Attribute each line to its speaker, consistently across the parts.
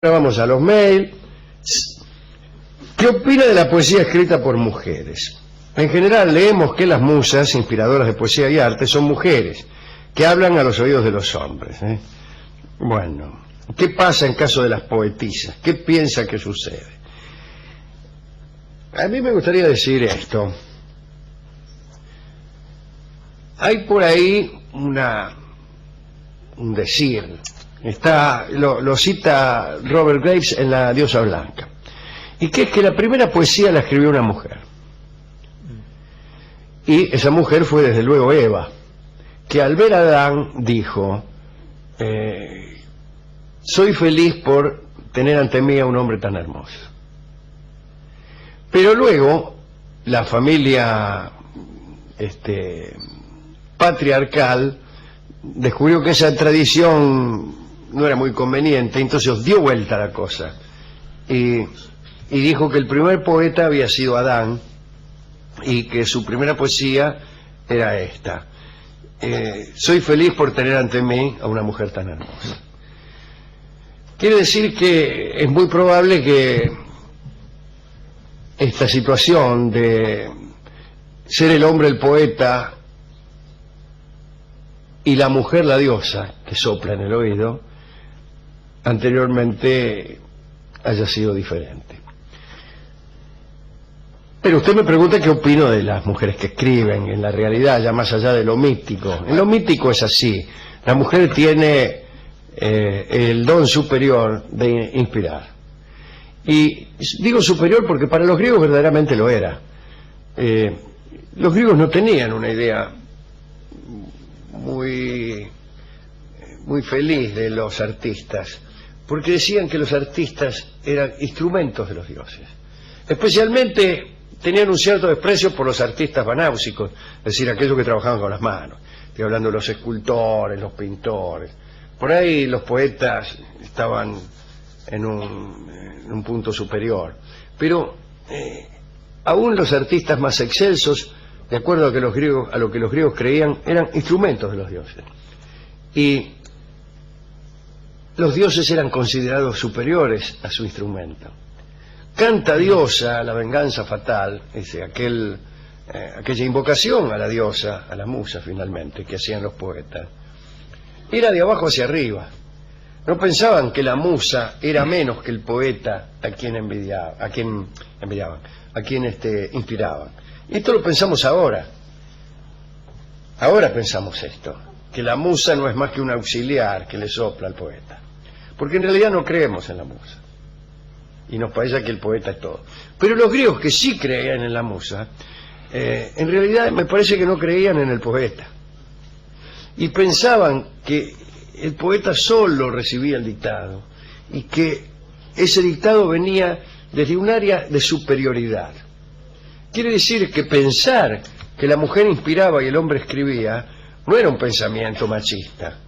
Speaker 1: Ahora vamos a los mails. ¿Qué opina de la poesía escrita por mujeres? En general leemos que las musas inspiradoras de poesía y arte son mujeres que hablan a los oídos de los hombres. Bueno, ¿qué pasa en caso de las poetisas? ¿Qué piensa que sucede? A mí me gustaría decir esto. Hay por ahí un decir, lo cita Robert Graves en La diosa blanca, y que es que la primera poesía la escribió una mujer, y esa mujer fue desde luego Eva, que al ver a Adán dijo, soy feliz por tener ante mí a un hombre tan hermoso. Pero luego la familia patriarcal descubrió que esa tradición no era muy conveniente, entonces dio vuelta a la cosa y dijo que el primer poeta había sido Adán y que su primera poesía era esta: soy feliz por tener ante mí a una mujer tan hermosa. Quiere decir que es muy probable que esta situación de ser el hombre el poeta y la mujer la diosa que sopla en el oído anteriormente haya sido diferente. Pero usted me pregunta qué opino de las mujeres que escriben en la realidad, ya más allá de lo mítico. En lo mítico es así: la mujer tiene el don superior de inspirar. Y digo superior porque para los griegos verdaderamente lo era. Los griegos no tenían una idea muy feliz de los artistas, porque decían que los artistas eran instrumentos de los dioses. Especialmente tenían un cierto desprecio por los artistas banáusicos, es decir, aquellos que trabajaban con las manos. Estoy hablando de los escultores, los pintores. Por ahí los poetas estaban en un punto superior, pero aún los artistas más excelsos, de acuerdo a lo que los griegos creían, eran instrumentos de los dioses, y los dioses eran considerados superiores a su instrumento. Canta diosa la venganza fatal, aquella invocación a la diosa, a la musa finalmente, que hacían los poetas, era de abajo hacia arriba. No pensaban que la musa era menos que el poeta a quien inspiraban. Y esto lo pensamos ahora. Ahora pensamos esto, que la musa no es más que un auxiliar que le sopla al poeta. Porque en realidad no creemos en la musa. Y nos parece que el poeta es todo. Pero los griegos que sí creían en la musa, en realidad me parece que no creían en el poeta. Y pensaban que el poeta solo recibía el dictado y que ese dictado venía desde un área de superioridad. Quiere decir que pensar que la mujer inspiraba y el hombre escribía no era un pensamiento machista.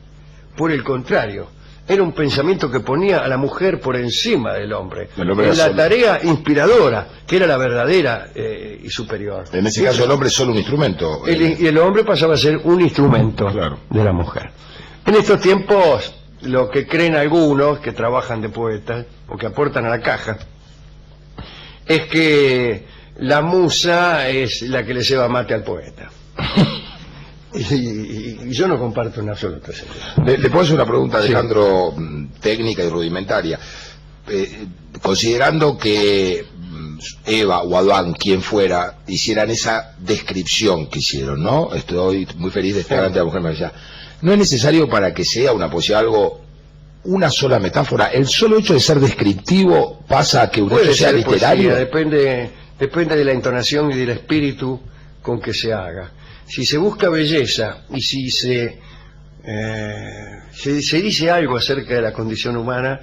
Speaker 1: Por el contrario, era un pensamiento que ponía a la mujer por encima del hombre, en la tarea inspiradora, que era la verdadera y superior.
Speaker 2: En ese caso el hombre es solo un instrumento.
Speaker 1: Y el hombre pasaba a ser un instrumento, claro, de la mujer. En estos tiempos, lo que creen algunos que trabajan de poetas o que aportan a la caja es que la musa es la que le ceba mate al poeta. Y yo no comparto en absoluto esa idea.
Speaker 2: Le puedo hacer una pregunta, Alejandro, sí, técnica y rudimentaria. Considerando que Eva o Adán, quien fuera, hicieran esa descripción que hicieron, ¿no? Estoy muy feliz de estar ante la mujer allá. ¿No es necesario para que sea una poesía una sola metáfora? ¿El solo hecho de ser descriptivo pasa a que un hecho sea literario?
Speaker 1: Poesía, depende de la entonación y del espíritu con que se haga. Si se busca belleza y si se dice algo acerca de la condición humana,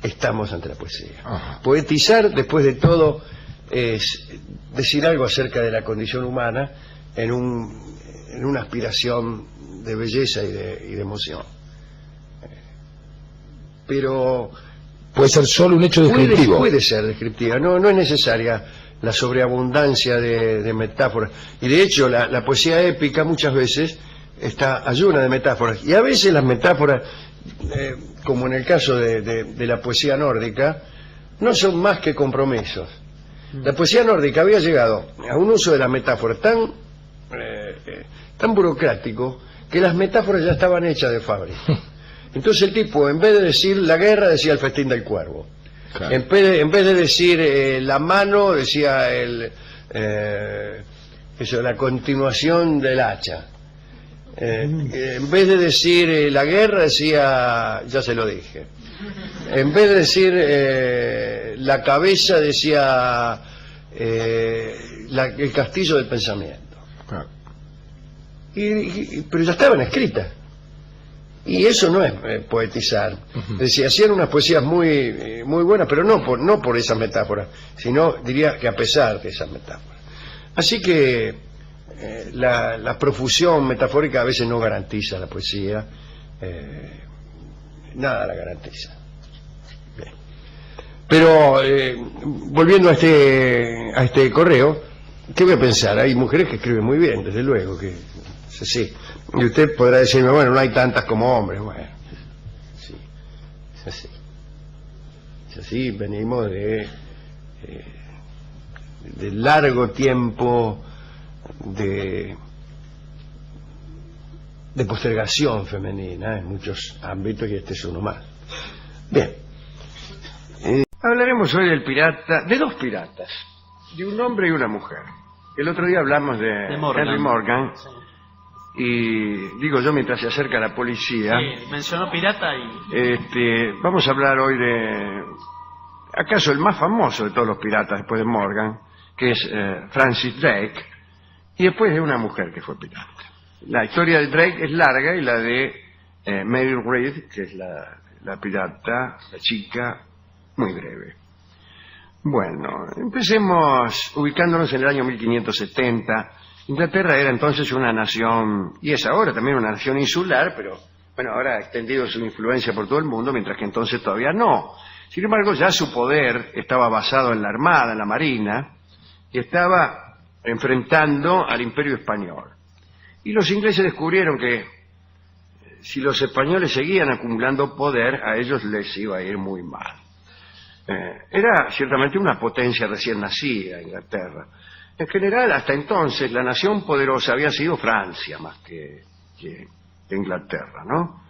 Speaker 1: estamos ante la poesía. Ajá. Poetizar, después de todo, es decir algo acerca de la condición humana en una aspiración de belleza y de emoción. Pero
Speaker 2: puede ser solo un hecho descriptivo.
Speaker 1: Puede ser descriptiva, no es necesaria la sobreabundancia de metáforas. Y de hecho la poesía épica muchas veces está llena de metáforas, y a veces las metáforas como en el caso de la poesía nórdica, no son más que compromisos. La poesía nórdica había llegado a un uso de la metáfora tan burocrático que las metáforas ya estaban hechas de fábrica. Entonces el tipo, en vez de decir la guerra, decía el festín del cuervo. Claro. En vez de decir la mano, decía la continuación del hacha. En vez de decir la guerra, decía, ya se lo dije. En vez de decir la cabeza, decía el castillo del pensamiento. Claro. Pero ya estaban escritas. Y eso no es poetizar. Decía, hacían unas poesías muy buenas, pero no por esas metáforas, sino diría que a pesar de esas metáforas. Así que la profusión metafórica a veces no garantiza la poesía, nada la garantiza. Bien. Pero volviendo a este correo, ¿qué voy a pensar? Hay mujeres que escriben muy bien, desde luego, que sí. Y usted podrá decirme, bueno, no hay tantas como hombres. Bueno, sí, es así. Es así, venimos de largo tiempo de postergación femenina en muchos ámbitos, y este es uno más. Bien. Hablaremos hoy del pirata, de dos piratas, de un hombre y una mujer. El otro día hablamos de Henry Morgan. Sí. Y digo yo, mientras se acerca la policía,
Speaker 3: sí, mencionó pirata y...
Speaker 1: vamos a hablar hoy de, acaso el más famoso de todos los piratas después de Morgan, que es Francis Drake, y después de una mujer que fue pirata. La historia de Drake es larga, y la de Mary Read, que es la pirata, la chica, muy breve. Bueno, empecemos ubicándonos en el año 1570. Inglaterra era entonces una nación, y es ahora también una nación insular, pero bueno, ahora ha extendido su influencia por todo el mundo, mientras que entonces todavía no. Sin embargo, ya su poder estaba basado en la armada, en la marina, y estaba enfrentando al Imperio Español. Y los ingleses descubrieron que si los españoles seguían acumulando poder, a ellos les iba a ir muy mal. Era ciertamente una potencia recién nacida, Inglaterra. En general, hasta entonces, la nación poderosa había sido Francia más que Inglaterra, ¿no?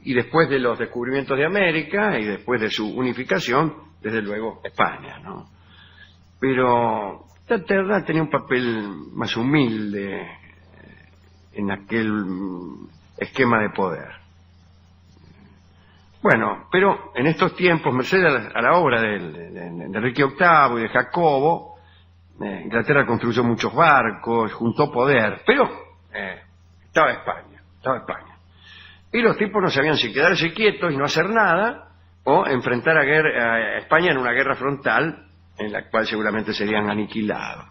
Speaker 1: Y después de los descubrimientos de América y después de su unificación, desde luego, España, ¿no? Pero Inglaterra tenía un papel más humilde en aquel esquema de poder. Bueno, pero en estos tiempos, merced a la obra de Enrique VIII y de Jacobo, Inglaterra construyó muchos barcos, juntó poder, pero estaba España. Y los tipos no sabían si quedarse quietos y no hacer nada, o enfrentar a España en una guerra frontal, en la cual seguramente serían aniquilados.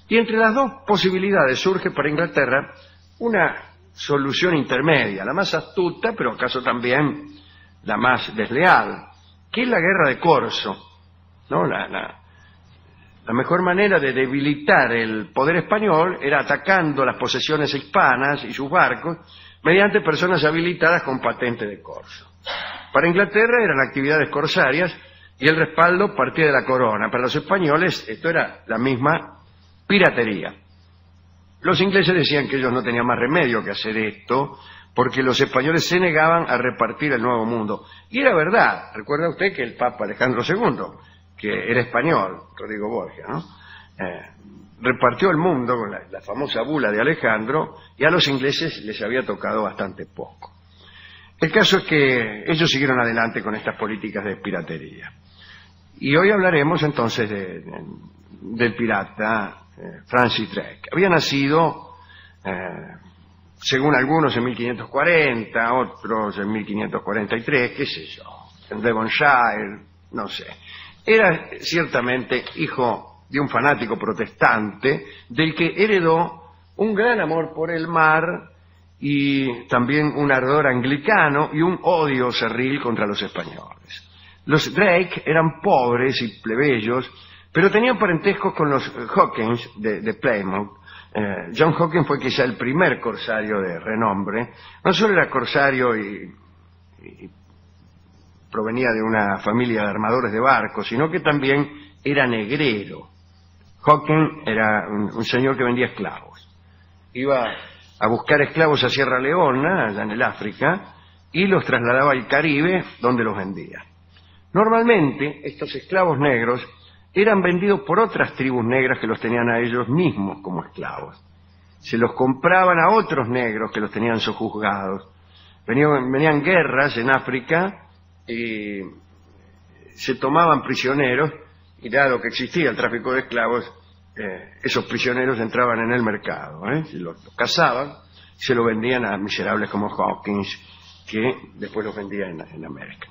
Speaker 1: Y entre las dos posibilidades surge para Inglaterra una solución intermedia, la más astuta, pero acaso también la más desleal, que es la guerra de corso, ¿no? La mejor manera de debilitar el poder español era atacando las posesiones hispanas y sus barcos mediante personas habilitadas con patente de corso. Para Inglaterra eran actividades corsarias y el respaldo partía de la corona. Para los españoles esto era la misma piratería. Los ingleses decían que ellos no tenían más remedio que hacer esto, porque los españoles se negaban a repartir el Nuevo Mundo. Y era verdad. Recuerda usted que el Papa Alejandro II, que era español, Rodrigo Borgia, ¿no? Repartió el mundo con la famosa bula de Alejandro, y a los ingleses les había tocado bastante poco. El caso es que ellos siguieron adelante con estas políticas de piratería. Y hoy hablaremos entonces del pirata Francis Drake. Había nacido... según algunos en 1540, otros en 1543, qué sé yo, en Devonshire, no sé. Era ciertamente hijo de un fanático protestante, del que heredó un gran amor por el mar y también un ardor anglicano y un odio cerril contra los españoles. Los Drake eran pobres y plebeyos, pero tenían parentescos con los Hawkins de Plymouth, John Hawkins fue quizá el primer corsario de renombre. No solo era corsario y provenía de una familia de armadores de barcos, sino que también era negrero. Hawkins era un señor que vendía esclavos. Iba a buscar esclavos a Sierra Leona, allá en el África, y los trasladaba al Caribe, donde los vendía. Normalmente, estos esclavos negros eran vendidos por otras tribus negras que los tenían a ellos mismos como esclavos. Se los compraban a otros negros que los tenían sojuzgados. Venían guerras en África y se tomaban prisioneros, y dado que existía el tráfico de esclavos, esos prisioneros entraban en el mercado, los cazaban y se los vendían a miserables como Hawkins, que después los vendían en América.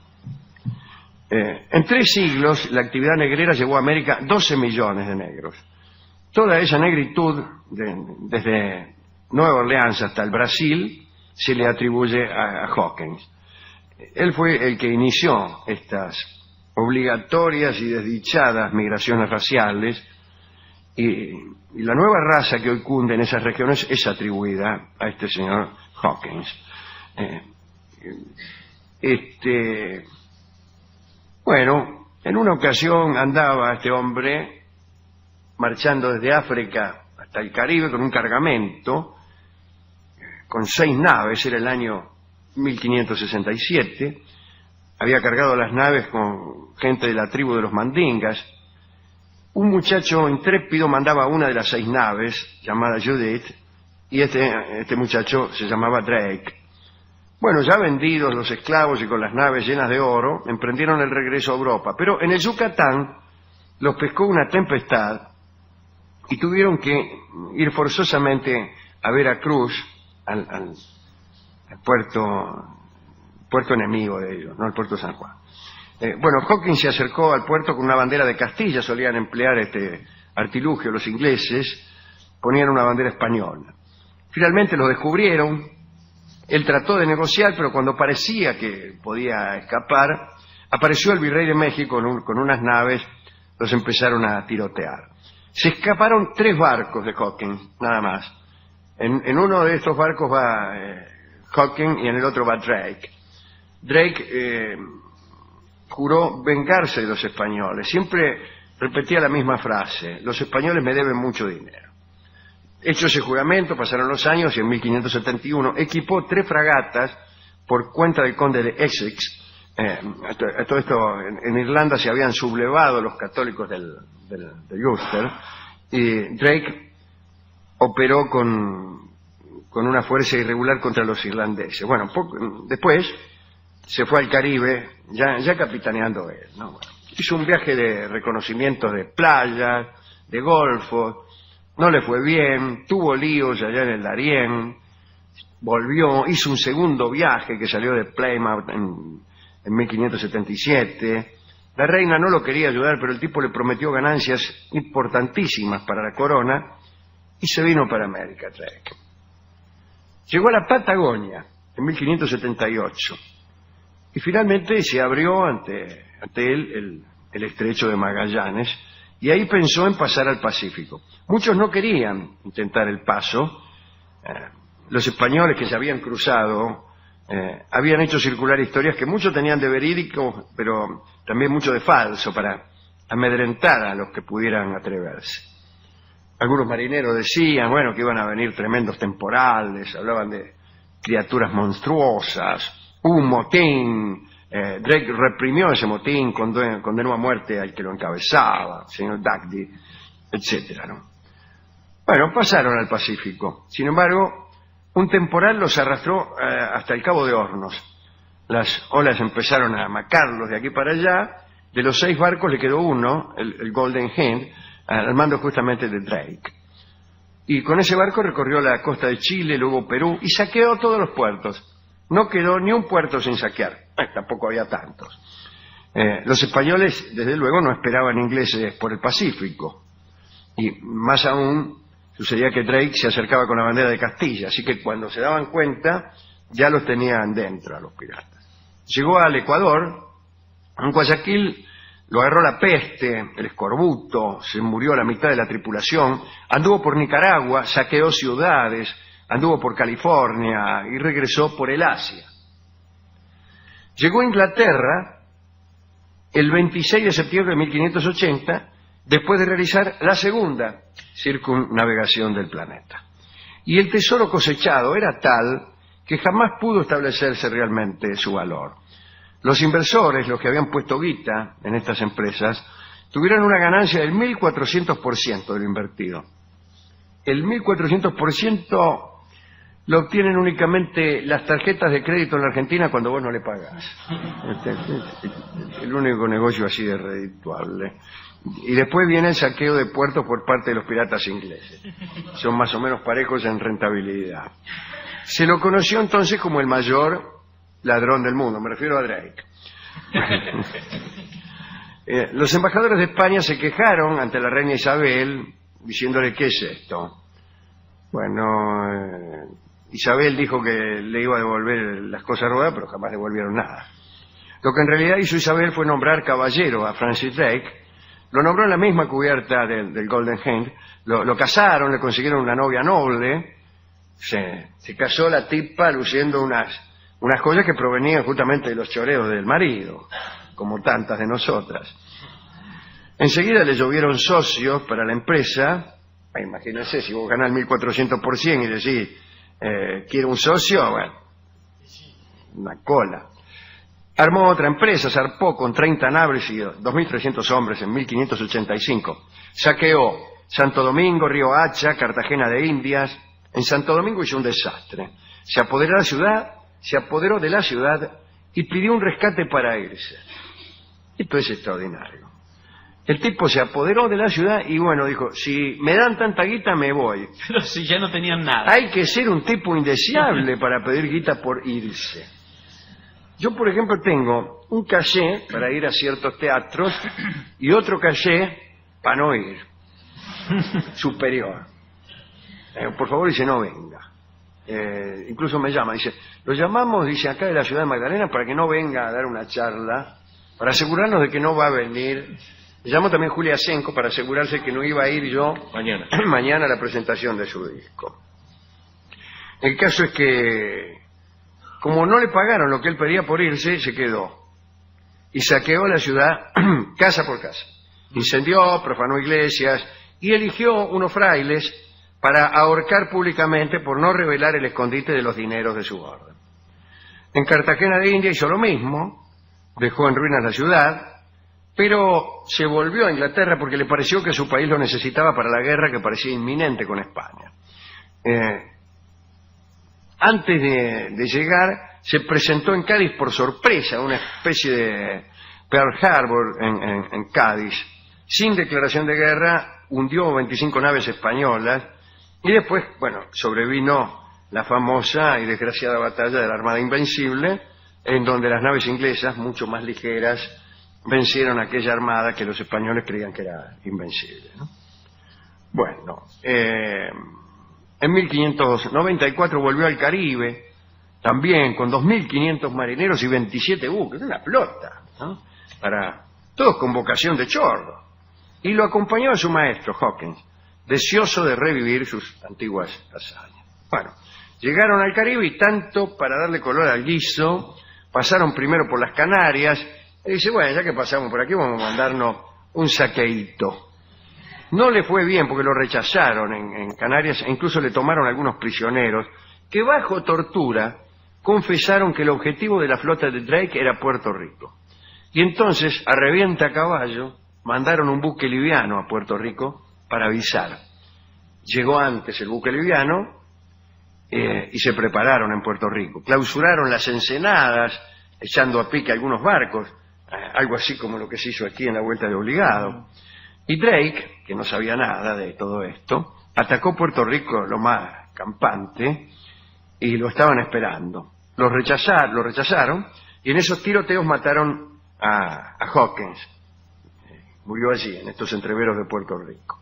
Speaker 1: En 3 siglos la actividad negrera llevó a América 12 millones de negros. Toda esa negritud, desde Nueva Orleans hasta el Brasil, se le atribuye a Hawkins. Él fue el que inició estas obligatorias y desdichadas migraciones raciales, y la nueva raza que hoy cunde en esas regiones es atribuida a este señor Hawkins. Bueno, en una ocasión andaba este hombre marchando desde África hasta el Caribe con un cargamento, con 6 naves, era el año 1567, había cargado las naves con gente de la tribu de los Mandingas. Un muchacho intrépido mandaba una de las 6 naves, llamada Judith, y este muchacho se llamaba Drake. Bueno, ya vendidos los esclavos y con las naves llenas de oro, emprendieron el regreso a Europa. Pero en el Yucatán los pescó una tempestad y tuvieron que ir forzosamente a Veracruz, al puerto enemigo de ellos, no al puerto de San Juan. Bueno, Hawkins se acercó al puerto con una bandera de Castilla, solían emplear este artilugio los ingleses, ponían una bandera española. Finalmente lo descubrieron, él trató de negociar, pero cuando parecía que podía escapar, apareció el virrey de México con unas naves, los empezaron a tirotear. Se escaparon 3 barcos de Hawkins, nada más. En uno de estos barcos va Hawkins y en el otro va Drake. Drake juró vengarse de los españoles. Siempre repetía la misma frase: los españoles me deben mucho dinero. Hecho ese juramento, pasaron los años y en 1571 equipó 3 fragatas por cuenta del conde de Essex. Todo esto en Irlanda se habían sublevado los católicos de Ulster, y Drake operó con una fuerza irregular contra los irlandeses. Bueno, después se fue al Caribe, ya capitaneando él, ¿no? Bueno, hizo un viaje de reconocimiento de playas, de golfos, no le fue bien, tuvo líos allá en el Darién, volvió, hizo un segundo viaje que salió de Plymouth en 1577. La reina no lo quería ayudar, pero el tipo le prometió ganancias importantísimas para la corona y se vino para América, Drake. Llegó a la Patagonia en 1578 y finalmente se abrió ante él el estrecho de Magallanes, y ahí pensó en pasar al Pacífico. Muchos no querían intentar el paso. Los españoles que se habían cruzado habían hecho circular historias que muchos tenían de verídico, pero también mucho de falso, para amedrentar a los que pudieran atreverse. Algunos marineros decían, bueno, que iban a venir tremendos temporales, hablaban de criaturas monstruosas, un motín. Drake reprimió ese motín, condenó a muerte al que lo encabezaba, el señor Dugdie, etcétera, ¿no? Bueno, pasaron al Pacífico. Sin embargo, un temporal los arrastró hasta el Cabo de Hornos. Las olas empezaron a macarlos de aquí para allá. De los 6 barcos le quedó uno, el Golden Hind, al mando justamente de Drake. Y con ese barco recorrió la costa de Chile, luego Perú, y saqueó todos los puertos. No quedó ni un puerto sin saquear. Tampoco había tantos. Los españoles, desde luego, no esperaban ingleses por el Pacífico. Y más aún, sucedía que Drake se acercaba con la bandera de Castilla, así que cuando se daban cuenta, ya los tenían dentro a los piratas. Llegó al Ecuador. En Guayaquil lo agarró la peste, el escorbuto, se murió la mitad de la tripulación, anduvo por Nicaragua, saqueó ciudades, anduvo por California y regresó por el Asia. Llegó a Inglaterra el 26 de septiembre de 1580, después de realizar la segunda circunnavegación del planeta. Y el tesoro cosechado era tal que jamás pudo establecerse realmente su valor. Los inversores, los que habían puesto guita en estas empresas, tuvieron una ganancia del 1400% de lo invertido. El 1400% lo obtienen únicamente las tarjetas de crédito en la Argentina cuando vos no le pagás. Es el único negocio así de redituable. Y después viene el saqueo de puertos por parte de los piratas ingleses. Son más o menos parejos en rentabilidad. Se lo conoció entonces como el mayor ladrón del mundo, me refiero a Drake. Los embajadores de España se quejaron ante la reina Isabel diciéndole: ¿qué es esto? Bueno, Isabel dijo que le iba a devolver las cosas robadas, pero jamás devolvieron nada. Lo que en realidad hizo Isabel fue nombrar caballero a Francis Drake. Lo nombró en la misma cubierta del Golden Hind, lo casaron, le consiguieron una novia noble, se casó la tipa luciendo unas joyas que provenían justamente de los choreos del marido, como tantas de nosotras. Enseguida le llovieron socios para la empresa. Imagínense, si vos ganás 1400% y decís, quiero un socio, bueno, una cola. Armó otra empresa, zarpó con 30 naves y 2.300 hombres en 1585. Saqueó Santo Domingo, Río Hacha, Cartagena de Indias. En Santo Domingo hizo un desastre. Se apoderó de la ciudad y pidió un rescate para irse. Esto es extraordinario. El tipo se apoderó de la ciudad y bueno, dijo, si me dan tanta guita me voy.
Speaker 3: Pero si ya no tenían nada.
Speaker 1: Hay que ser un tipo indeseable para pedir guita por irse. Yo, por ejemplo, tengo un caché para ir a ciertos teatros y otro caché para no ir. Superior. Por favor, dice, no venga. Incluso me llama, dice, lo llamamos, dice, acá de la ciudad de Magdalena para que no venga a dar una charla, para asegurarnos de que no va a venir. Le llamó también Julia Senco para asegurarse que no iba a ir yo mañana a la presentación de su disco. El caso es que, como no le pagaron lo que él pedía por irse, se quedó. Y saqueó la ciudad casa por casa. Incendió, profanó iglesias y eligió unos frailes para ahorcar públicamente por no revelar el escondite de los dineros de su orden. En Cartagena de India hizo lo mismo, dejó en ruinas la ciudad, pero se volvió a Inglaterra porque le pareció que su país lo necesitaba para la guerra que parecía inminente con España. Antes de llegar, se presentó en Cádiz por sorpresa, una especie de Pearl Harbor en Cádiz. Sin declaración de guerra, hundió 25 naves españolas y después, bueno, sobrevino la famosa y desgraciada batalla de la Armada Invencible, en donde las naves inglesas, mucho más ligeras, vencieron a aquella armada que los españoles creían que era invencible, ¿no? Bueno, en 1594 volvió al Caribe, también con 2.500 marineros y 27 buques, una flota, ¿no? Todos con vocación de chorro. Y lo acompañó a su maestro, Hawkins, deseoso de revivir sus antiguas hazañas. Bueno, llegaron al Caribe y tanto para darle color al guiso, pasaron primero por las Canarias, y dice, bueno, ya que pasamos por aquí vamos a mandarnos un saqueíto. No le fue bien porque lo rechazaron en Canarias e incluso le tomaron algunos prisioneros que bajo tortura confesaron que el objetivo de la flota de Drake era Puerto Rico. Y entonces, a revienta caballo, mandaron un buque liviano a Puerto Rico para avisar. Llegó antes el buque liviano y se prepararon en Puerto Rico. Clausuraron las ensenadas, echando a pique algunos barcos, algo así como lo que se hizo aquí en la Vuelta de Obligado. Y Drake, que no sabía nada de todo esto, atacó Puerto Rico lo más campante y lo estaban esperando. Lo rechazaron y en esos tiroteos mataron a Hawkins. Murió allí, en estos entreveros de Puerto Rico.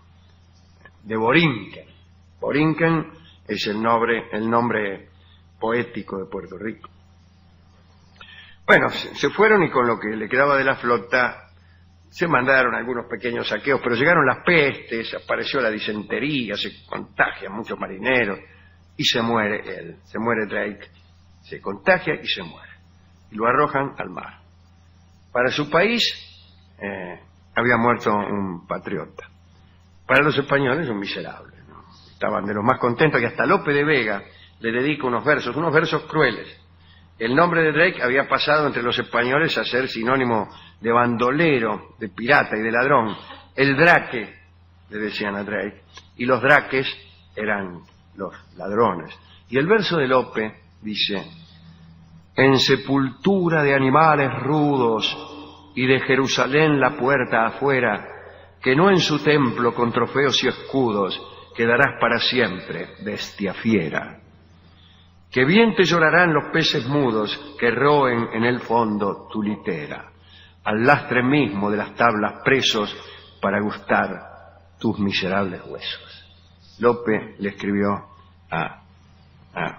Speaker 1: De Borinquen. Borinquen es el nombre poético de Puerto Rico. Bueno, se fueron y con lo que le quedaba de la flota Se mandaron algunos pequeños saqueos, pero llegaron las pestes, apareció la disentería, se contagian muchos marineros y se muere él, se muere Drake, se contagia y se muere. Y lo arrojan al mar. Para su país había muerto un patriota. Para los españoles un miserable, ¿no? Estaban de los más contentos, que hasta Lope de Vega le dedica unos versos crueles. El nombre de Drake había pasado entre los españoles a ser sinónimo de bandolero, de pirata y de ladrón. El draque, le decían a Drake, y los draques eran los ladrones. Y el verso de Lope dice: en sepultura de animales rudos y de Jerusalén la puerta afuera, que no en su templo con trofeos y escudos quedarás para siempre, bestia fiera. Que bien te llorarán los peces mudos que roen en el fondo tu litera, al lastre mismo de las tablas presos para gustar tus miserables huesos. Lope le escribió a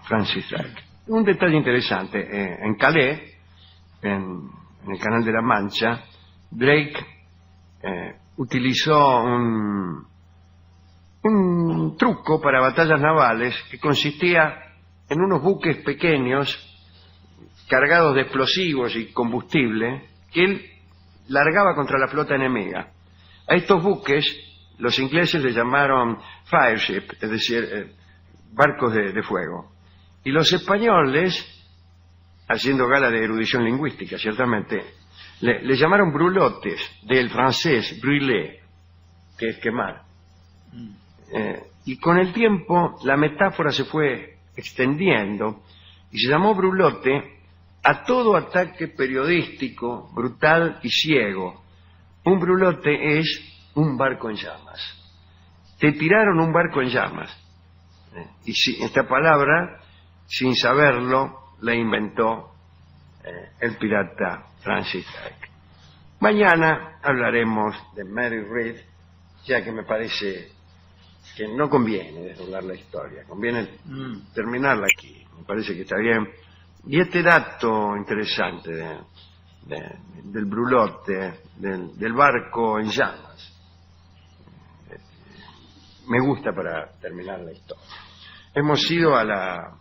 Speaker 1: Francis Drake. Un detalle interesante, en Calais, en el Canal de la Mancha, Drake utilizó un truco para batallas navales que consistía en unos buques pequeños cargados de explosivos y combustible que él largaba contra la flota enemiga. A estos buques los ingleses le llamaron fireship, es decir, barcos de fuego. Y los españoles, haciendo gala de erudición lingüística, ciertamente, le llamaron brulotes, del francés brûler, que es quemar. Y con el tiempo la metáfora se fue extendiendo y se llamó brulote a todo ataque periodístico, brutal y ciego. Un brulote es un barco en llamas. Te tiraron un barco en llamas. Y esta palabra, sin saberlo, la inventó el pirata Francis Drake. Mañana hablaremos de Mary Read, ya que me parece que no conviene desdoblar la historia, conviene terminarla aquí, me parece que está bien. Y este dato interesante del brulote, del barco en llamas, me gusta para terminar la historia. Hemos ido a la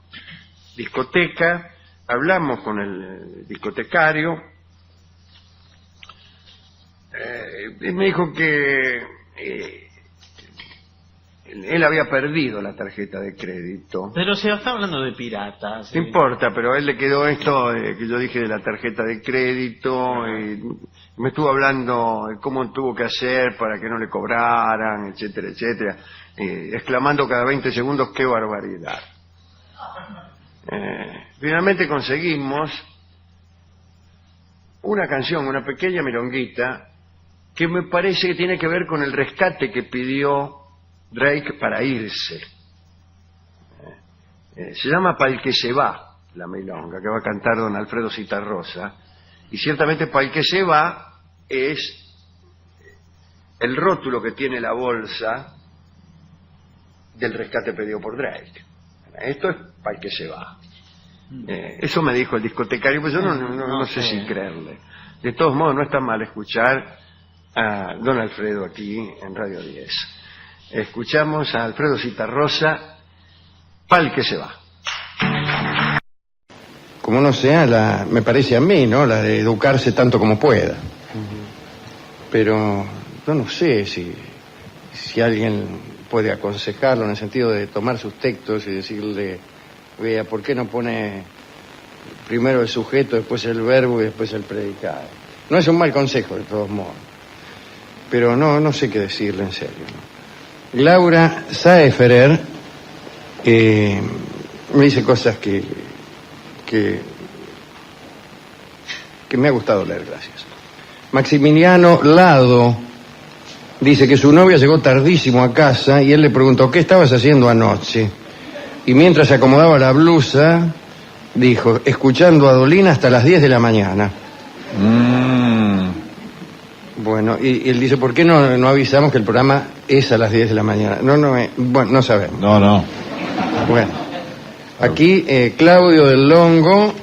Speaker 1: discoteca, hablamos con el discotecario, me dijo que él había perdido la tarjeta de crédito.
Speaker 3: Pero se está hablando de piratas.
Speaker 1: No importa, pero a él le quedó esto que yo dije de la tarjeta de crédito, y me estuvo hablando de cómo tuvo que hacer para que no le cobraran, etcétera, etcétera, exclamando cada 20 segundos ¡qué barbaridad! Finalmente conseguimos una canción, una pequeña milonguita, que me parece que tiene que ver con el rescate que pidió Drake para irse. Se llama Pa'l que se va, la milonga, que va a cantar don Alfredo Citarrosa, y ciertamente Pa'l que se va es el rótulo que tiene la bolsa del rescate pedido por Drake. Esto es Pa'l que se va. Eso me dijo el discotecario, pues yo no sé si creerle. De todos modos, no está mal escuchar a don Alfredo aquí en Radio 10. Escuchamos a Alfredo Citarrosa, Pa'l que se va.
Speaker 4: Como no sea, me parece a mí, ¿no? La de educarse tanto como pueda. Pero yo no sé si alguien puede aconsejarlo en el sentido de tomar sus textos y decirle, vea, ¿por qué no pone primero el sujeto, después el verbo y después el predicado? No es un mal consejo, de todos modos. Pero no sé qué decirle en serio, ¿no? Laura Saeferer me dice cosas que me ha gustado leer, gracias. Maximiliano Lado dice que su novia llegó tardísimo a casa y él le preguntó, ¿qué estabas haciendo anoche? Y mientras se acomodaba la blusa, dijo, escuchando a Dolina hasta las 10 de la mañana. Bueno, y él dice, ¿por qué no avisamos que el programa es a las 10 de la mañana? Bueno, no sabemos.
Speaker 2: No.
Speaker 4: Bueno, aquí Claudio del Longo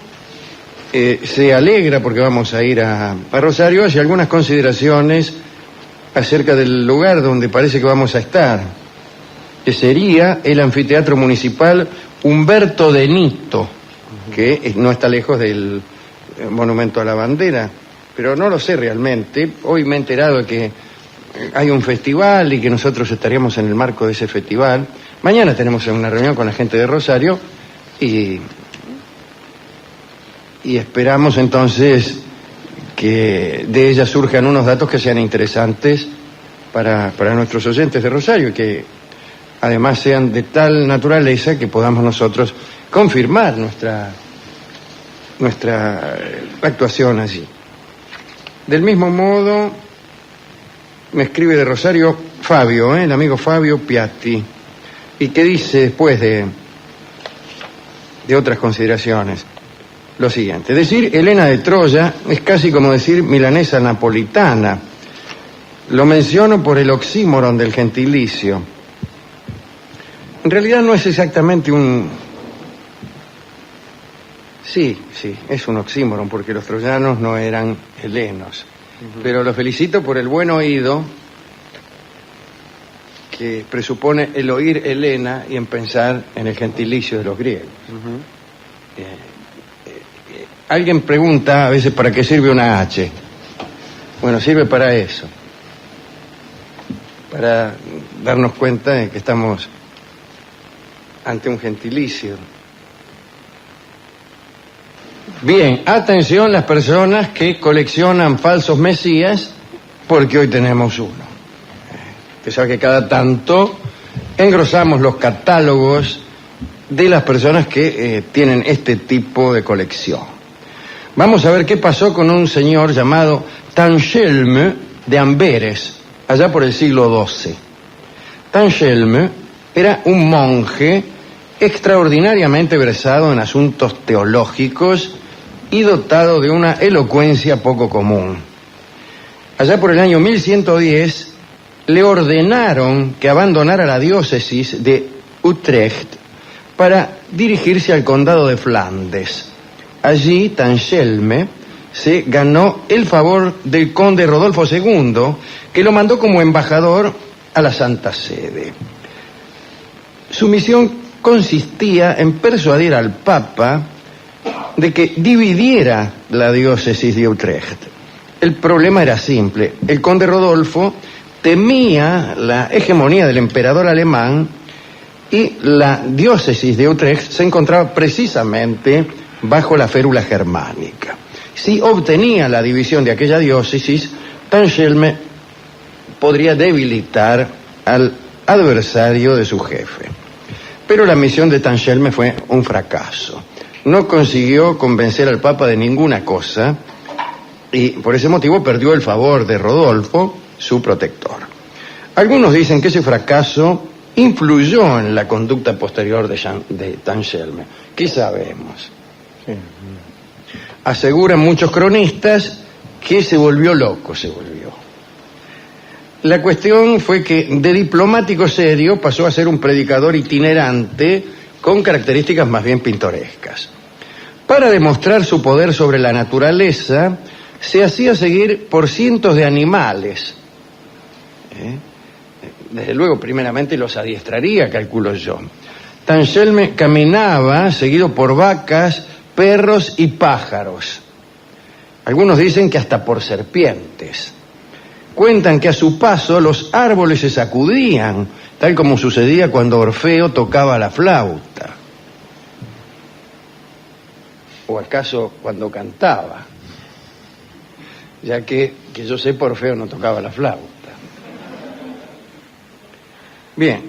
Speaker 4: se alegra porque vamos a ir a Rosario, hace algunas consideraciones acerca del lugar donde parece que vamos a estar, que sería el anfiteatro municipal Humberto de Nito, que no está lejos del monumento a la bandera, pero no lo sé realmente. Hoy me he enterado de que hay un festival y que nosotros estaríamos en el marco de ese festival. Mañana tenemos una reunión con la gente de Rosario y esperamos entonces que de ella surjan unos datos que sean interesantes para nuestros oyentes de Rosario y que además sean de tal naturaleza que podamos nosotros confirmar nuestra actuación allí. Del mismo modo, me escribe de Rosario Fabio, el amigo Fabio Piatti, y que dice después de otras consideraciones lo siguiente: decir Helena de Troya es casi como decir milanesa napolitana. Lo menciono por el oxímoron del gentilicio. En realidad no es exactamente un... Sí, es un oxímoron, porque los troyanos no eran helenos. Pero lo felicito por el buen oído que presupone el oír Helena y en pensar en el gentilicio de los griegos. Alguien pregunta a veces para qué sirve una H. Bueno, sirve para eso, para darnos cuenta de que estamos ante un gentilicio. Bien, atención las personas que coleccionan falsos mesías, porque hoy tenemos uno. Usted sabe que cada tanto engrosamos los catálogos de las personas que tienen este tipo de colección. Vamos a ver qué pasó con un señor llamado Tangelme de Amberes, allá por el siglo XII. Tangelme era un monje extraordinariamente versado en asuntos teológicos y dotado de una elocuencia poco común. Allá por el año 1110 le ordenaron que abandonara la diócesis de Utrecht para dirigirse al condado de Flandes. Allí Tangelme se ganó el favor del conde Rodolfo II, que lo mandó como embajador a la Santa Sede. Su misión consistía en persuadir al Papa de que dividiera la diócesis de Utrecht. El problema era simple: el conde Rodolfo temía la hegemonía del emperador alemán y la diócesis de Utrecht se encontraba precisamente bajo la férula germánica. Si obtenía la división de aquella diócesis, Tangelme podría debilitar al adversario de su jefe. Pero la misión de Tangelme fue un fracaso. No consiguió convencer al Papa de ninguna cosa y por ese motivo perdió el favor de Rodolfo, su protector. Algunos dicen que ese fracaso influyó en la conducta posterior de Tangelme. ¿Qué sabemos? Aseguran muchos cronistas que se volvió loco, La cuestión fue que de diplomático serio pasó a ser un predicador itinerante con características más bien pintorescas. Para demostrar su poder sobre la naturaleza, se hacía seguir por cientos de animales. Desde luego, primeramente los adiestraría, calculo yo. Tangelme caminaba seguido por vacas, perros y pájaros. Algunos dicen que hasta por serpientes. Cuentan que a su paso los árboles se sacudían, tal como sucedía cuando Orfeo tocaba la flauta. ¿O acaso cuando cantaba? Ya que yo sepa, Orfeo no tocaba la flauta. Bien,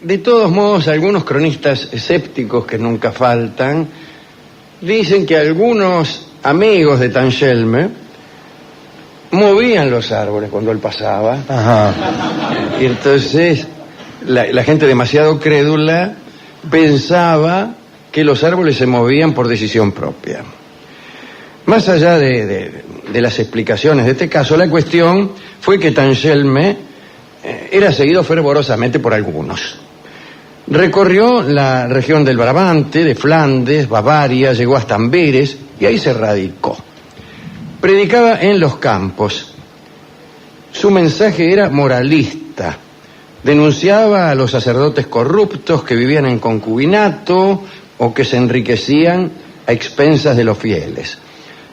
Speaker 4: de todos modos, algunos cronistas escépticos que nunca faltan dicen que algunos amigos de Tangelme movían los árboles cuando él pasaba.
Speaker 2: Ajá.
Speaker 4: Y entonces la gente demasiado crédula pensaba que los árboles se movían por decisión propia. Más allá de las explicaciones de este caso, la cuestión fue que Tangelme era seguido fervorosamente por algunos. Recorrió la región del Brabante, de Flandes, Bavaria, llegó hasta Amberes y ahí se radicó. Predicaba en los campos. Su mensaje era moralista. Denunciaba a los sacerdotes corruptos que vivían en concubinato o que se enriquecían a expensas de los fieles.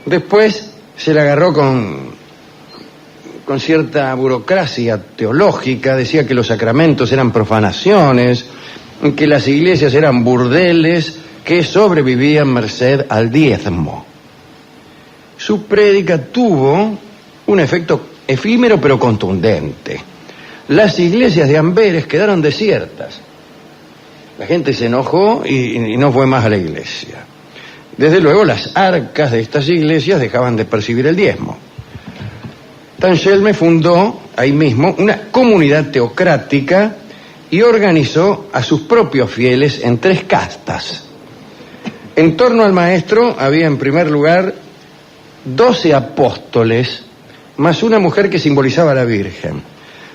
Speaker 4: Después se le agarró con cierta burocracia teológica, decía que los sacramentos eran profanaciones, que las iglesias eran burdeles que sobrevivían merced al diezmo. Su prédica tuvo un efecto efímero pero contundente. Las iglesias de Amberes quedaron desiertas. La gente se enojó y no fue más a la iglesia. Desde luego las arcas de estas iglesias dejaban de percibir el diezmo. Tangelme fundó ahí mismo una comunidad teocrática y organizó a sus propios fieles en 3 castas. En torno al maestro había en primer lugar 12 apóstoles, más una mujer que simbolizaba a la Virgen.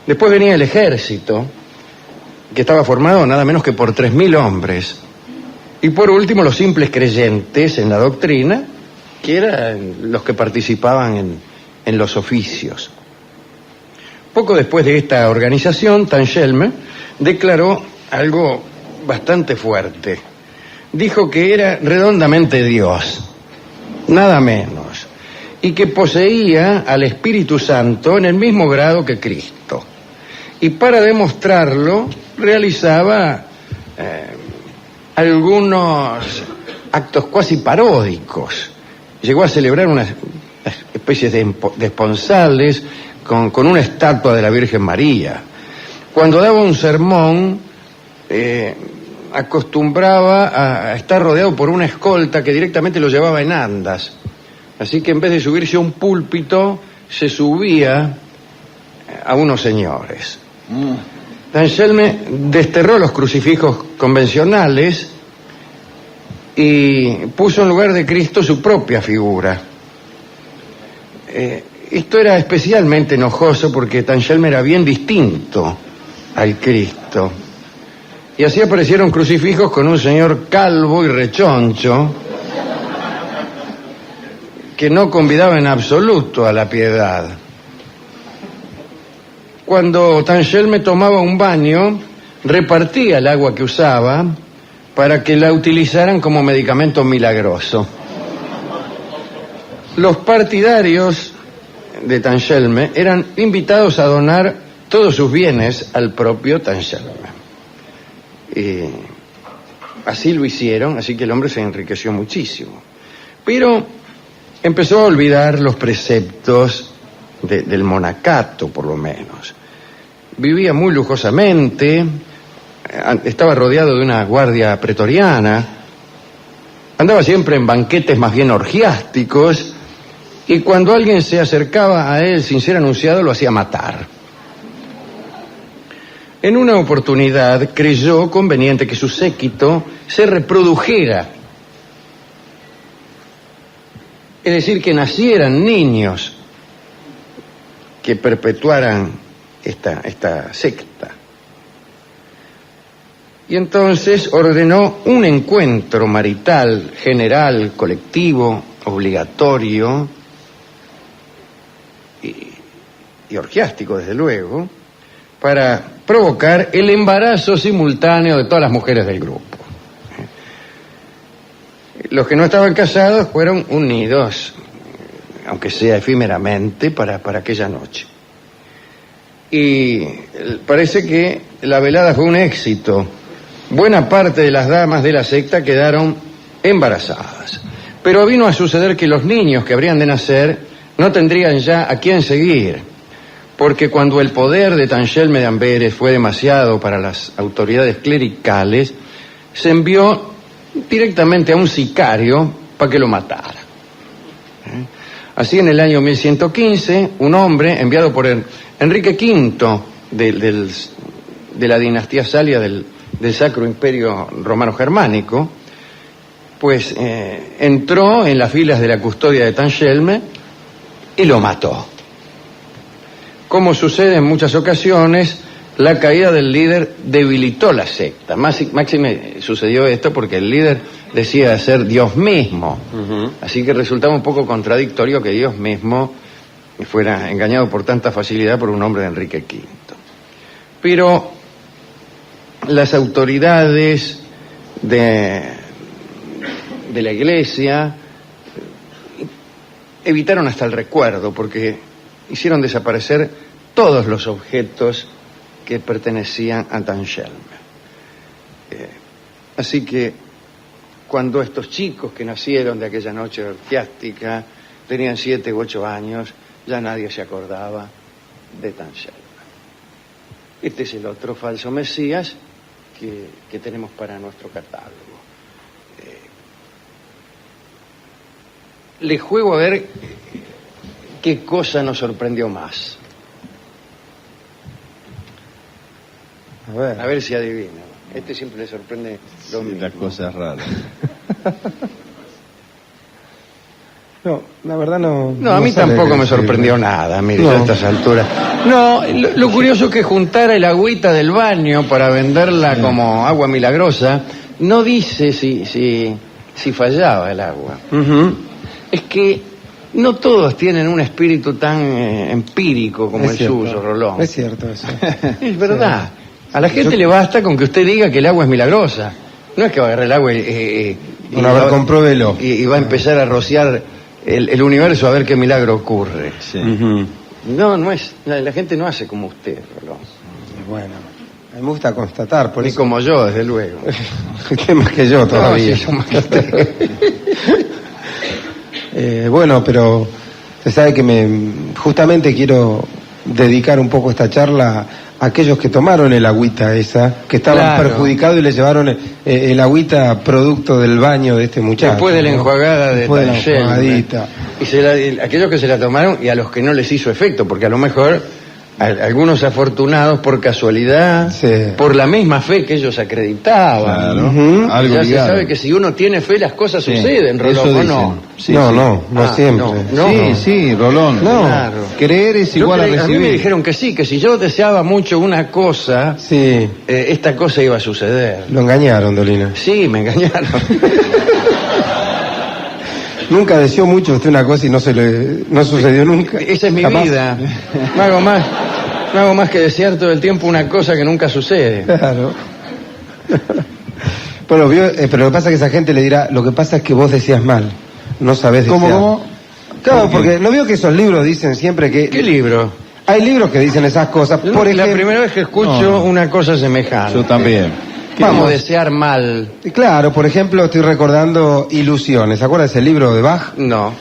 Speaker 4: Después venía el ejército, que estaba formado nada menos que por 3.000 hombres. Y por último los simples creyentes en la doctrina, que eran los que participaban en los oficios. Poco después de esta organización, Tangelme declaró algo bastante fuerte. Dijo que era redondamente Dios, nada menos, y que poseía al Espíritu Santo en el mismo grado que Cristo. Y para demostrarlo realizaba algunos actos cuasi paródicos. Llegó a celebrar unas especies de esponsales con una estatua de la Virgen María. Cuando daba un sermón, acostumbraba a estar rodeado por una escolta que directamente lo llevaba en andas. Así que en vez de subirse a un púlpito, se subía a unos señores. Tangelme desterró los crucifijos convencionales y puso en lugar de Cristo su propia figura. Esto era especialmente enojoso porque Tangelme era bien distinto al Cristo. Y así aparecieron crucifijos con un señor calvo y rechoncho que no convidaba en absoluto a la piedad. Cuando Tangelme tomaba un baño, repartía el agua que usaba para que la utilizaran como medicamento milagroso. Los partidarios de Tangelme eran invitados a donar todos sus bienes al propio Tangelme. Y así lo hicieron, así que el hombre se enriqueció muchísimo. Pero empezó a olvidar los preceptos del monacato, por lo menos. Vivía muy lujosamente, estaba rodeado de una guardia pretoriana, andaba siempre en banquetes más bien orgiásticos, y cuando alguien se acercaba a él sin ser anunciado, lo hacía matar. En una oportunidad creyó conveniente que su séquito se reprodujera, es decir, que nacieran niños que perpetuaran esta secta. Y entonces ordenó un encuentro marital, general, colectivo, obligatorio y orgiástico, desde luego, para provocar el embarazo simultáneo de todas las mujeres del grupo. Los que no estaban casados fueron unidos, aunque sea efímeramente, para aquella noche. Y parece que la velada fue un éxito. Buena parte de las damas de la secta quedaron embarazadas. Pero vino a suceder que los niños que habrían de nacer no tendrían ya a quién seguir, porque cuando el poder de Tangelme de Amberes fue demasiado para las autoridades clericales, se envió directamente a un sicario para que lo matara. Así, en el año 1115, un hombre enviado por Enrique V de la dinastía Salia del Sacro Imperio Romano Germánico, pues entró en las filas de la custodia de Tangelme y lo mató. Como sucede en muchas ocasiones, la caída del líder debilitó la secta. Máxime sucedió esto porque el líder decía ser Dios mismo. Así que resultaba un poco contradictorio que Dios mismo fuera engañado por tanta facilidad por un hombre de Enrique V. Pero las autoridades de la Iglesia evitaron hasta el recuerdo, porque hicieron desaparecer todos los objetos que pertenecían a Anselme. Así que cuando estos chicos que nacieron de aquella noche orgiástica tenían 7 u 8 años, ya nadie se acordaba de Anselme. Este es el otro falso Mesías que tenemos para nuestro catálogo. Le juego a ver qué cosa nos sorprendió más. A ver si adivina. Este siempre le sorprende lo mismo.
Speaker 5: Las cosas raras.
Speaker 6: No, la verdad no.
Speaker 4: No, a mí tampoco me sorprendió nada, mire, a estas alturas. No, lo curioso es que juntara el agüita del baño para venderla como agua milagrosa, no dice si fallaba el agua. Es que no todos tienen un espíritu tan empírico como el suyo, Rolón.
Speaker 6: Es cierto eso.
Speaker 4: Es verdad. A la gente le basta con que usted diga que el agua es milagrosa. No es que va a agarrar el agua
Speaker 6: Bueno, a ver, compruébelo.
Speaker 4: y va a empezar a rociar el universo a ver qué milagro ocurre.
Speaker 5: Sí.
Speaker 4: No es. La gente no hace como usted, Rolón.
Speaker 6: Bueno, a mí me gusta constatar, por
Speaker 4: Ni
Speaker 6: eso.
Speaker 4: como yo, desde luego.
Speaker 6: Usted más que yo todavía.
Speaker 4: No, sí, yo más que usted.
Speaker 6: Bueno, pero usted sabe que justamente quiero dedicar un poco esta charla a aquellos que tomaron el agüita esa, que estaban perjudicados y le llevaron el agüita producto del baño de este muchacho.
Speaker 4: Después de la enjuagada de
Speaker 6: Después de la
Speaker 4: Anselme.
Speaker 6: enjuagadita.
Speaker 4: Y aquellos que se la tomaron y a los que no les hizo efecto, porque a lo mejor algunos afortunados por casualidad,
Speaker 6: Sí.
Speaker 4: por la misma fe que ellos acreditaban.
Speaker 5: Claro. Algo
Speaker 4: Ya se
Speaker 5: ligado.
Speaker 4: sabe que si uno tiene fe las cosas
Speaker 5: Sí,
Speaker 4: suceden,
Speaker 5: eso
Speaker 4: Rolón, ¿o
Speaker 5: dicen.
Speaker 4: no?
Speaker 5: Sí,
Speaker 6: no,
Speaker 5: sí.
Speaker 6: no siempre.
Speaker 4: no.
Speaker 5: Sí, Rolón.
Speaker 6: No.
Speaker 4: Claro.
Speaker 5: Creer es
Speaker 4: Yo
Speaker 5: igual a
Speaker 4: a mí me
Speaker 5: recibir.
Speaker 4: dijeron que sí, que si yo deseaba mucho una cosa,
Speaker 6: Sí,
Speaker 4: esta cosa iba a suceder.
Speaker 6: lo engañaron, Dolina.
Speaker 4: Sí, me engañaron.
Speaker 6: Nunca deseó mucho usted una cosa y no sucedió nunca.
Speaker 4: Esa es mi
Speaker 6: Jamás.
Speaker 4: vida. No hago más que desear todo el tiempo una cosa que nunca sucede.
Speaker 6: Claro. Bueno, pero lo que pasa es que esa gente le dirá, lo que pasa es que vos decías mal, no sabés desear.
Speaker 5: ¿Cómo?
Speaker 6: Claro,
Speaker 5: ¿Por qué?
Speaker 6: porque no veo que esos libros dicen siempre que...
Speaker 4: ¿Qué libro?
Speaker 6: Hay libros que dicen esas cosas, por
Speaker 4: La
Speaker 6: ejemplo...
Speaker 4: primera vez que escucho
Speaker 5: No.
Speaker 4: una cosa semejante.
Speaker 5: Yo también.
Speaker 4: Vamos
Speaker 6: Vamos.
Speaker 4: a desear mal.
Speaker 6: Claro, por ejemplo, estoy recordando Ilusiones. ¿Se acuerda de ese libro de Bach?
Speaker 4: No.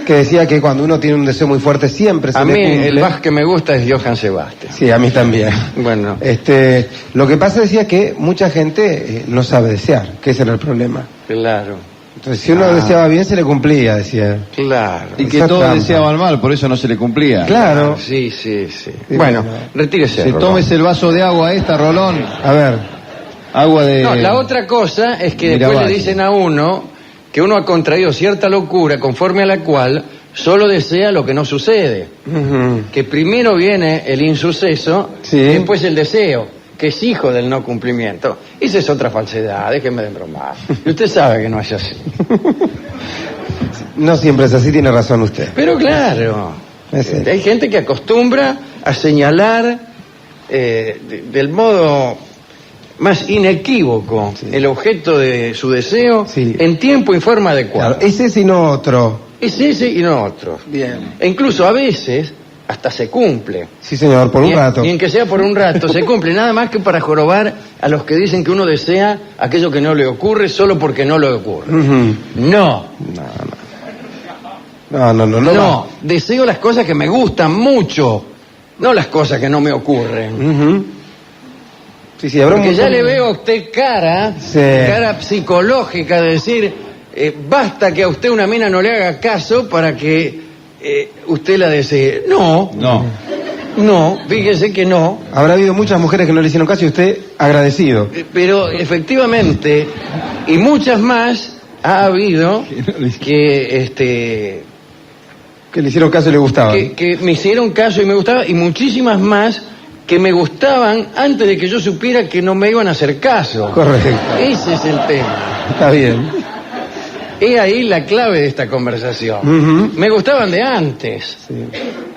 Speaker 6: Que decía que cuando uno tiene un deseo muy fuerte siempre se
Speaker 4: A
Speaker 6: le
Speaker 4: mí
Speaker 6: cumple.
Speaker 4: el Bach que me gusta es Johann Sebastian.
Speaker 6: Sí, a mí también.
Speaker 4: Bueno,
Speaker 6: Lo que pasa decía que mucha gente no sabe desear, que ese era el problema.
Speaker 4: claro.
Speaker 6: Entonces, si uno deseaba bien, se le cumplía, decía.
Speaker 4: Claro.
Speaker 5: Y que
Speaker 6: Esa
Speaker 5: todos
Speaker 6: trampa.
Speaker 5: deseaban mal, por eso no se le cumplía.
Speaker 6: Claro.
Speaker 4: Sí.
Speaker 6: Sí,
Speaker 4: Bueno,
Speaker 6: bueno.
Speaker 4: retírese.
Speaker 5: Se
Speaker 4: Rolón.
Speaker 5: tómese el vaso de agua esta, Rolón.
Speaker 6: A ver.
Speaker 5: Agua de...
Speaker 4: No, la otra cosa es que después
Speaker 5: Miravalle.
Speaker 4: le dicen a uno que uno ha contraído cierta locura conforme a la cual solo desea lo que no sucede. Que primero viene el insuceso,
Speaker 6: Sí.
Speaker 4: y después el deseo, que es hijo del no cumplimiento. Esa es otra falsedad, déjeme de bromar. Y usted sabe que no es así.
Speaker 6: No siempre es así, tiene razón usted.
Speaker 4: Pero claro,
Speaker 6: Es cierto.
Speaker 4: hay gente que acostumbra a señalar del modo más inequívoco el objeto de su deseo
Speaker 6: Sí.
Speaker 4: en tiempo y forma adecuado.
Speaker 6: Claro, es ese y no otro.
Speaker 4: Es ese y no otro.
Speaker 6: Bien.
Speaker 4: E incluso a veces hasta se cumple.
Speaker 6: Sí, señor, por un
Speaker 4: Ni-
Speaker 6: rato.
Speaker 4: Ni en que sea por un rato, se cumple. Nada más que para jorobar a los que dicen que uno desea aquello que no le ocurre solo porque no le ocurre.
Speaker 6: Ujú.
Speaker 4: No,
Speaker 6: No.
Speaker 4: deseo las cosas que me gustan mucho, no las cosas que no me ocurren.
Speaker 6: Ujú. Sí, habrá un
Speaker 4: Porque ya
Speaker 6: montón-
Speaker 4: le veo a usted cara,
Speaker 6: Sí.
Speaker 4: cara psicológica de decir, basta que a usted una mina no le haga caso para que usted la desee. No, fíjese que no.
Speaker 6: Habrá habido muchas mujeres que no le hicieron caso y usted agradecido.
Speaker 4: Pero efectivamente, y muchas más ha habido que
Speaker 6: Que le hicieron caso y le gustaba.
Speaker 4: que me hicieron caso y me gustaba, y muchísimas más que me gustaban antes de que yo supiera que no me iban a hacer caso.
Speaker 6: Correcto.
Speaker 4: Ese es el tema.
Speaker 6: Está bien.
Speaker 4: Es ahí la clave de esta conversación.
Speaker 6: Ujú.
Speaker 4: Me gustaban de antes.
Speaker 6: Sí.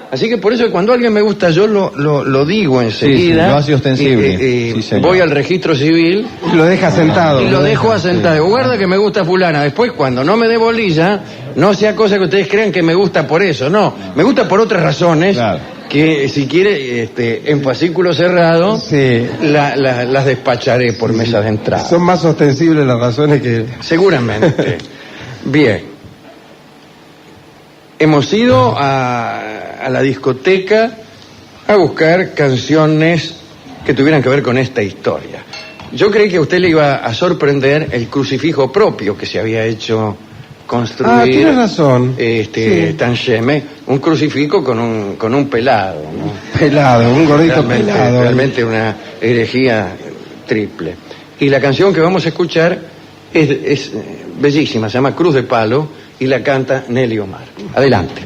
Speaker 4: Así que por eso cuando alguien me gusta yo lo digo enseguida.
Speaker 5: sí, lo hace ostensible. Sí, señor.
Speaker 4: Voy al registro civil
Speaker 6: Lo deja sentado.
Speaker 4: y lo dejo asentado. Digo, guarda que me gusta fulana. Después cuando no me dé bolilla, no sea cosa que ustedes crean que me gusta por eso. No, me gusta por otras razones.
Speaker 5: Claro.
Speaker 4: Que si quiere, en fascículo cerrado,
Speaker 6: Sí.
Speaker 4: las despacharé por mesa de entrada.
Speaker 6: Son más ostensibles las razones que...
Speaker 4: Seguramente. Bien. Hemos ido a la discoteca a buscar canciones que tuvieran que ver con esta historia. Yo creí que a usted le iba a sorprender el crucifijo propio que se había hecho construir.
Speaker 6: Ah, tiene razón. Sí.
Speaker 4: Tancheme, un crucifijo con un pelado, ¿no?
Speaker 6: Pelado, un gordito pelado.
Speaker 4: Realmente una herejía triple. Y la canción que vamos a escuchar es bellísima, se llama Cruz de Palo y la canta Nelly Omar. Adelante.